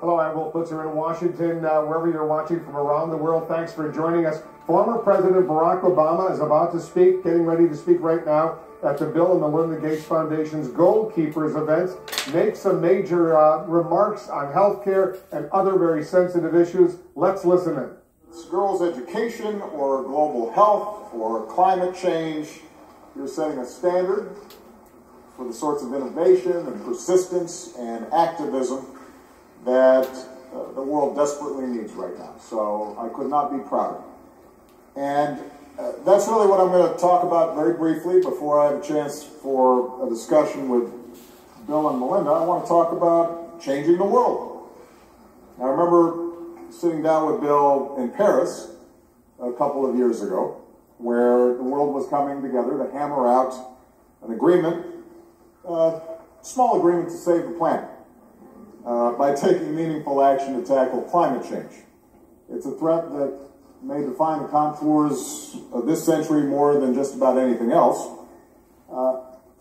Hello, I'm Wolf Blitzer in Washington. Wherever you're watching from around the world, thanks for joining us. Former President Barack Obama is about to speak, getting ready to speak right now at the Bill and Melinda Gates Foundation's Goalkeepers event. Make some major remarks on health care and other very sensitive issues. Let's listen in. It's girls' education or global health or climate change. You're setting a standard for the sorts of innovation and persistence and activism that the world desperately needs right now. So I could not be prouder. And that's really what I'm going to talk about very briefly before I have a chance for a discussion with Bill and Melinda. I want to talk about changing the world. I remember sitting down with Bill in Paris a couple of years ago, where the world was coming together to hammer out an agreement, a small agreement to save the planet by taking meaningful action to tackle climate change. It's a threat that may define the contours of this century more than just about anything else.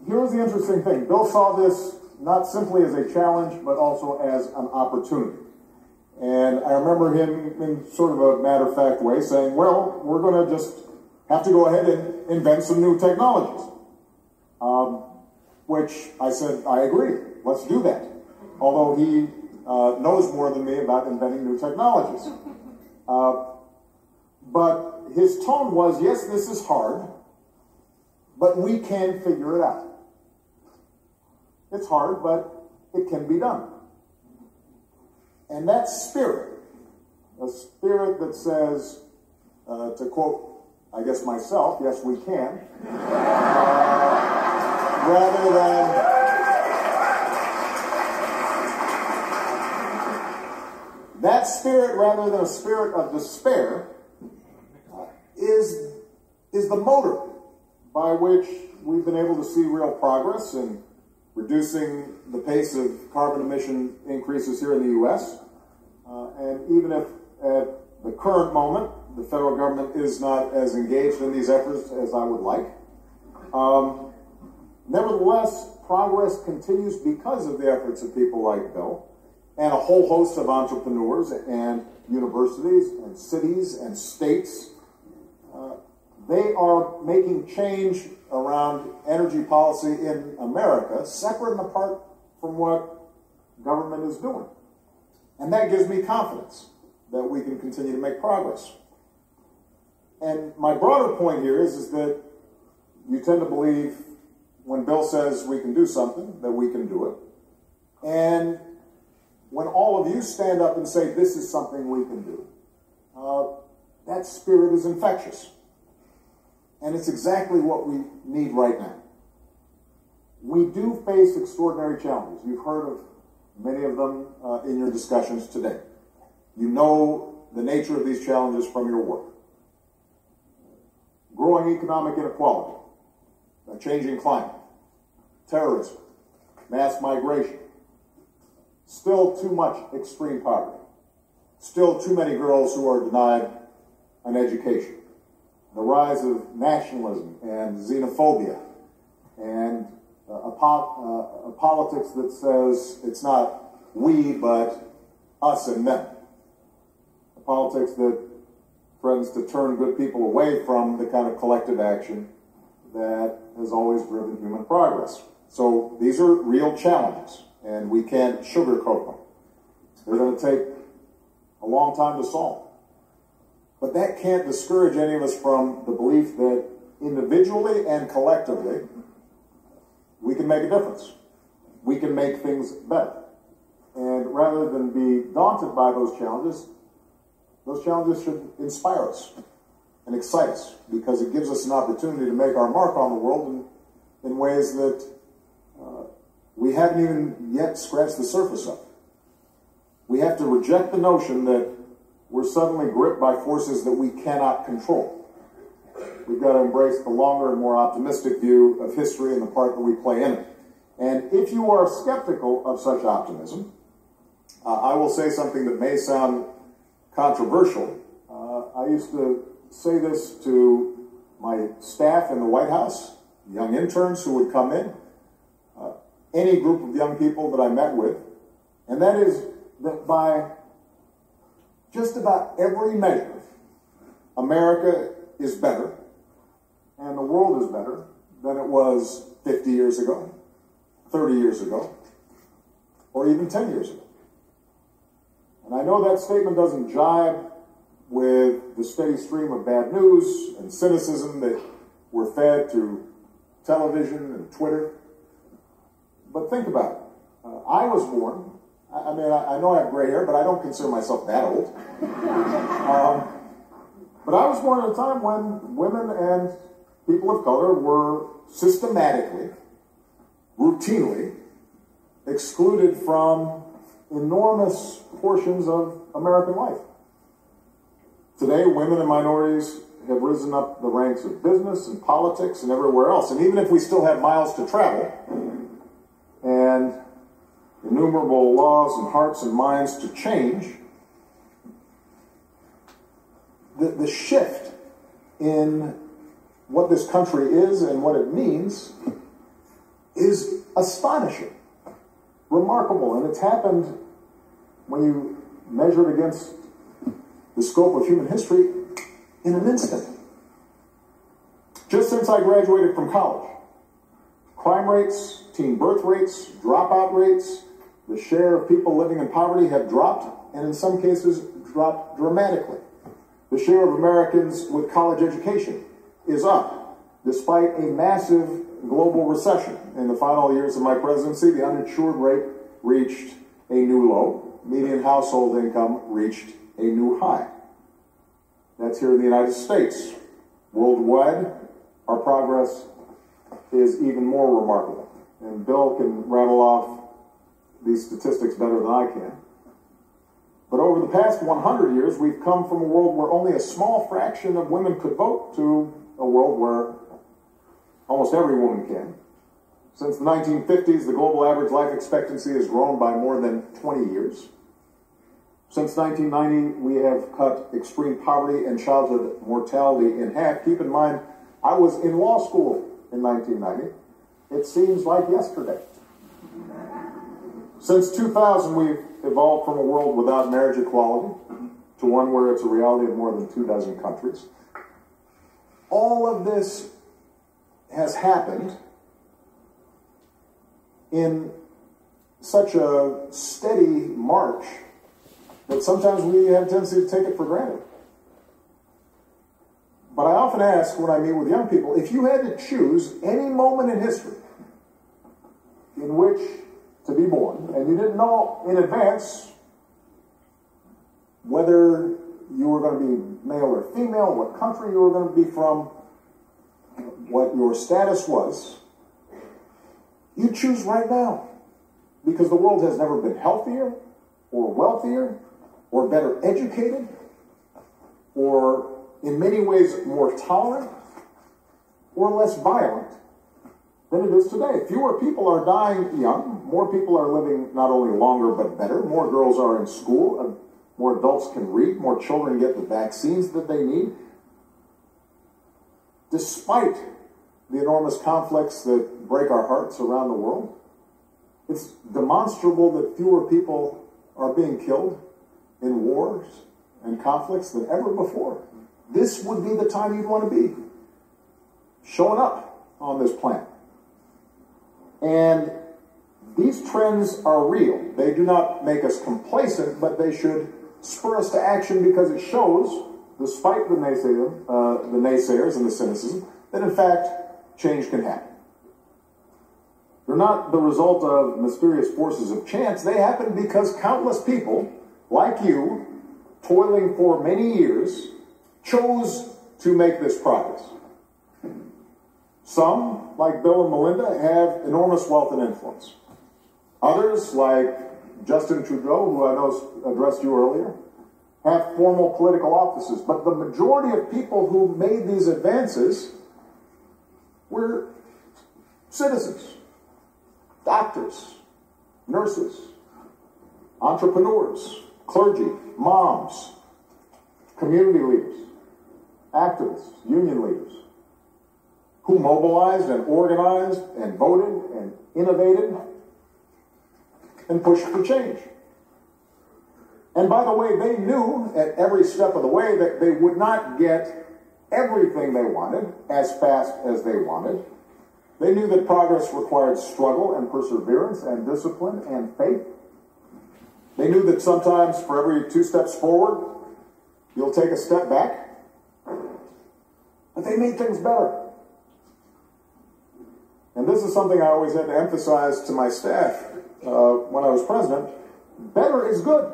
Here's the interesting thing. Bill saw this not simply as a challenge, but also as an opportunity. And I remember him in sort of a matter-of-fact way saying, well, we're going to just have to go ahead and invent some new technologies. Which I said, I agree, let's do that. Although he knows more than me about inventing new technologies. But his tone was, yes, this is hard, but we can figure it out. It's hard, but it can be done. And that spirit, a spirit that says, to quote, I guess myself, yes, we can, rather than that spirit, rather than a spirit of despair, is the motor by which we've been able to see real progress in reducing the pace of carbon emission increases here in the U.S. And even if at the current moment the federal government is not as engaged in these efforts as I would like, nevertheless, progress continues because of the efforts of people like Bill and a whole host of entrepreneurs and universities and cities and states. They are making change around energy policy in America, separate and apart from what government is doing. And that gives me confidence that we can continue to make progress. And my broader point here is that you tend to believe when Bill says we can do something, that we can do it. And when all of you stand up and say this is something we can do, that spirit is infectious. And it's exactly what we need right now. We do face extraordinary challenges. You've heard of many of them in your discussions today. You know the nature of these challenges from your work. Growing economic inequality, a changing climate, terrorism, mass migration, still too much extreme poverty, still too many girls who are denied an education, the rise of nationalism and xenophobia, and a politics that says it's not we, but us and them. A politics that threatens to turn good people away from the kind of collective action that has always driven human progress. So these are real challenges, and we can't sugarcoat them. They're going to take a long time to solve. But that can't discourage any of us from the belief that individually and collectively, we can make a difference. We can make things better. And rather than be daunted by those challenges should inspire us and excite us, because it gives us an opportunity to make our mark on the world in ways that we haven't even yet scratched the surface of. We have to reject the notion that we're suddenly gripped by forces that we cannot control. We've got to embrace the longer and more optimistic view of history and the part that we play in it. And if you are skeptical of such optimism, I will say something that may sound controversial. I used to say this to my staff in the White House, young interns who would come in, any group of young people that I met with, and that is, that by just about every measure, America is better and the world is better than it was 50 years ago, 30 years ago, or even 10 years ago. And I know that statement doesn't jibe with the steady stream of bad news and cynicism that we're fed through television and Twitter. But think about it. I was born, I know I have gray hair, but I don't consider myself that old. But I was born at a time when women and people of color were systematically, routinely excluded from enormous portions of American life. Today, women and minorities have risen up the ranks of business and politics and everywhere else. And even if we still have miles to travel and innumerable laws and hearts and minds to change, the shift in what this country is and what it means is astonishing, remarkable, and it's happened when you measure it against the scope of human history in an instant. Just since I graduated from college, crime rates, teen birth rates, dropout rates, the share of people living in poverty have dropped, and in some cases dropped dramatically. The share of Americans with college education is up, despite a massive global recession. In the final years of my presidency, the uninsured rate reached a new low. Median household income reached a new high. That's here in the United States. Worldwide, our progress is even more remarkable. And Bill can rattle off these statistics better than I can. But over the past 100 years, we've come from a world where only a small fraction of women could vote to a world where almost every woman can. Since the 1950s, the global average life expectancy has grown by more than 20 years. Since 1990, we have cut extreme poverty and childhood mortality in half. Keep in mind, I was in law school in 1990. It seems like yesterday. Since 2000, we've evolved from a world without marriage equality to one where it's a reality of more than 24 countries. All of this has happened in such a steady march that sometimes we have a tendency to take it for granted. But I often ask when I meet with young people, if you had to choose any moment in history in which to be born, and you didn't know in advance whether you were going to be male or female, what country you were going to be from, what your status was, you choose right now. Because the world has never been healthier, or wealthier, or better educated, or in many ways more tolerant, or less violent than it is today. Fewer people are dying young. More people are living not only longer but better. More girls are in school. More adults can read. More children get the vaccines that they need. Despite the enormous conflicts that break our hearts around the world, it's demonstrable that fewer people are being killed in wars and conflicts than ever before. This would be the time you'd want to be showing up on this planet. And these trends are real. They do not make us complacent, but they should spur us to action because it shows, despite the naysayers and the cynicism, that in fact change can happen. They're not the result of mysterious forces of chance. They happen because countless people, like you, toiling for many years, chose to make this progress. Some, like Bill and Melinda, have enormous wealth and influence. Others, like Justin Trudeau, who I know addressed you earlier, have formal political offices. But the majority of people who made these advances were citizens, doctors, nurses, entrepreneurs, clergy, moms, community leaders, activists, union leaders, who mobilized and organized and voted and innovated and pushed for change. And by the way, they knew at every step of the way that they would not get everything they wanted as fast as they wanted. They knew that progress required struggle and perseverance and discipline and faith. They knew that sometimes for every 2 steps forward, you'll take a step back. But they made things better. And this is something I always had to emphasize to my staff when I was president. Better is good.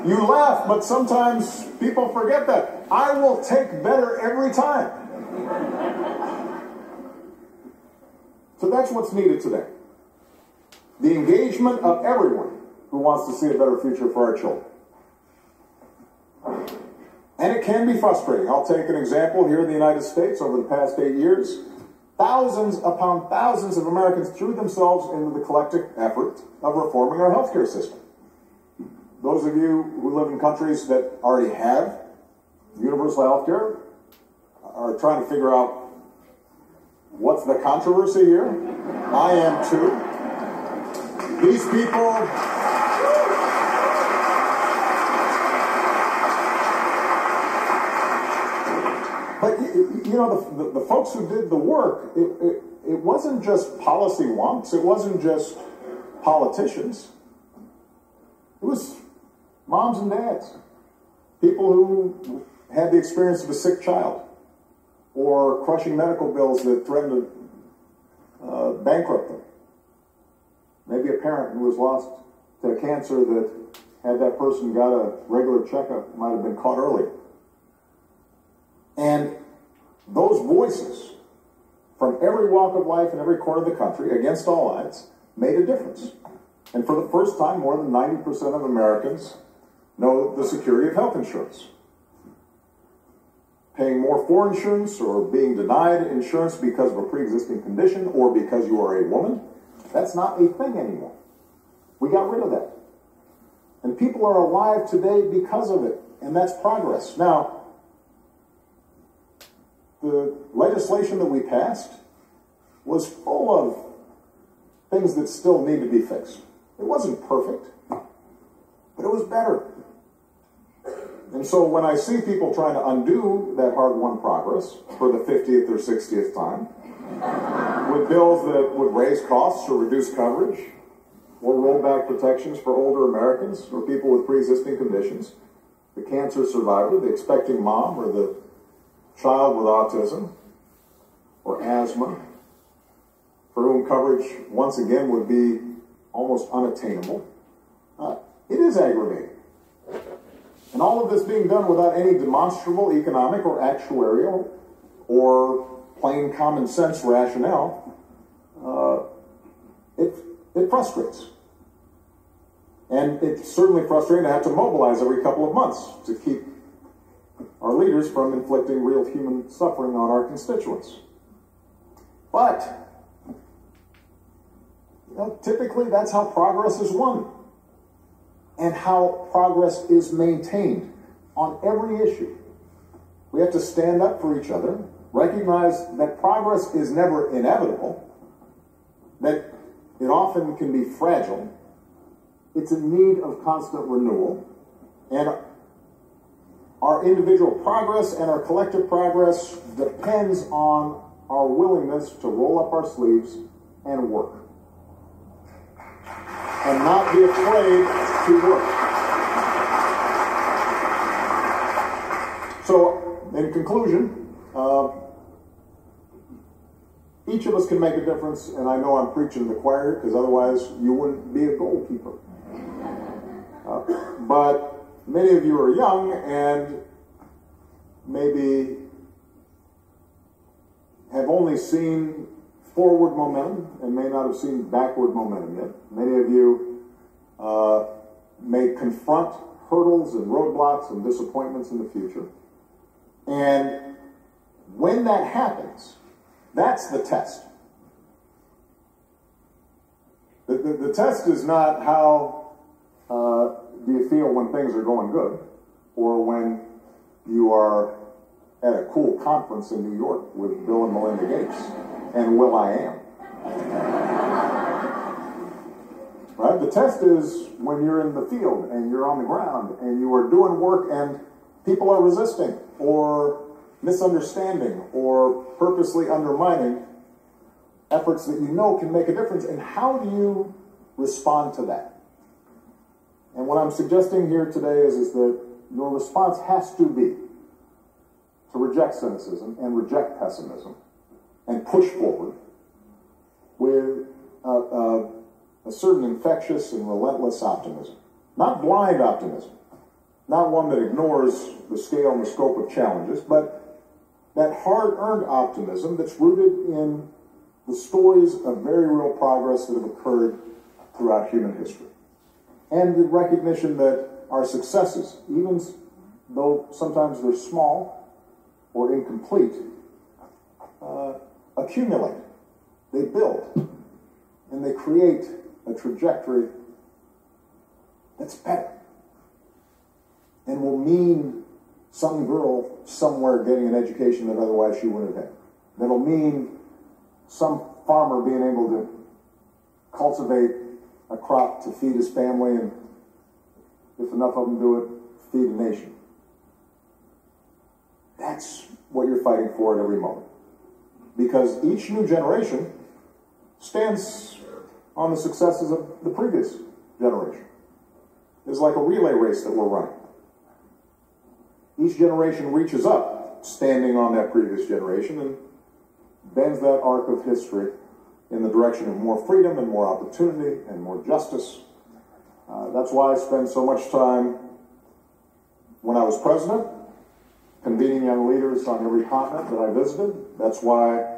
You laugh, but sometimes people forget that. I will take better every time. So that's what's needed today. The engagement of everyone who wants to see a better future for our children. And it can be frustrating. I'll take an example here in the United States. Over the past 8 years, thousands upon thousands of Americans threw themselves into the collective effort of reforming our healthcare system. Those of you who live in countries that already have universal health care are trying to figure out what's the controversy here. I am too. These people... But, you know, the folks who did the work, it wasn't just policy wonks. It wasn't just politicians. It was moms and dads, people who had the experience of a sick child or crushing medical bills that threatened to bankrupt them. Maybe a parent who was lost to cancer that, had that person got a regular checkup, might have been caught early. And those voices from every walk of life in every corner of the country, against all odds, made a difference. And for the first time, more than 90% of Americans know the security of health insurance. Paying more for insurance or being denied insurance because of a pre-existing condition or because you are a woman, that's not a thing anymore. We got rid of that. And people are alive today because of it, and that's progress. Now, the legislation that we passed was full of things that still need to be fixed. It wasn't perfect, but it was better. And so when I see people trying to undo that hard-won progress for the 50th or 60th time, with bills that would raise costs or reduce coverage, or roll back protections for older Americans or people with pre-existing conditions, the cancer survivor, the expecting mom, or the child with autism or asthma, for whom coverage once again would be almost unattainable, it is aggravating. And all of this being done without any demonstrable economic or actuarial or plain common sense rationale, it frustrates. And it's certainly frustrating to have to mobilize every couple of months to keep our leaders from inflicting real human suffering on our constituents. But, you know, typically that's how progress is won and how progress is maintained on every issue. We have to stand up for each other, recognize that progress is never inevitable, that it often can be fragile. It's in need of constant renewal, and our individual progress and our collective progress depends on our willingness to roll up our sleeves and work. And not be afraid to work. So, in conclusion, each of us can make a difference, and I know I'm preaching to the choir because otherwise you wouldn't be a goalkeeper. But many of you are young and maybe have only seen forward momentum and may not have seen backward momentum yet. Many of you may confront hurdles and roadblocks and disappointments in the future. And when that happens, that's the test. The test is not how do you feel when things are going good, or when you are at a cool conference in New York with Bill and Melinda Gates and Will I Am. right? The test is when you're in the field and you're on the ground and you are doing work and people are resisting or misunderstanding or purposely undermining efforts that you know can make a difference. And how do you respond to that? And what I'm suggesting here today is that your response has to be to reject cynicism and reject pessimism and push forward with a certain infectious and relentless optimism. Not blind optimism, not one that ignores the scale and the scope of challenges, but that hard-earned optimism that's rooted in the stories of very real progress that have occurred throughout human history. And the recognition that our successes, even though sometimes they're small or incomplete, accumulate, they build, and they create a trajectory that's better and will mean some girl somewhere getting an education that otherwise she wouldn't have had. That'll mean some farmer being able to cultivate a crop to feed his family, and if enough of them do it, feed a nation. That's what you're fighting for at every moment. Because each new generation stands on the successes of the previous generation. It's like a relay race that we're running. Each generation reaches up, standing on that previous generation, and bends that arc of history in the direction of more freedom and more opportunity and more justice. That's why I spend so much time when I was president, convening young leaders on every continent that I visited. That's why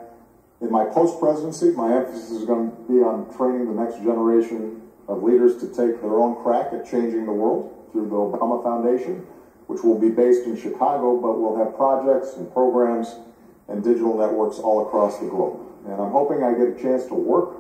in my post-presidency, my emphasis is going to be on training the next generation of leaders to take their own crack at changing the world through the Obama Foundation, which will be based in Chicago, but we'll have projects and programs and digital networks all across the globe. And I'm hoping I get a chance to work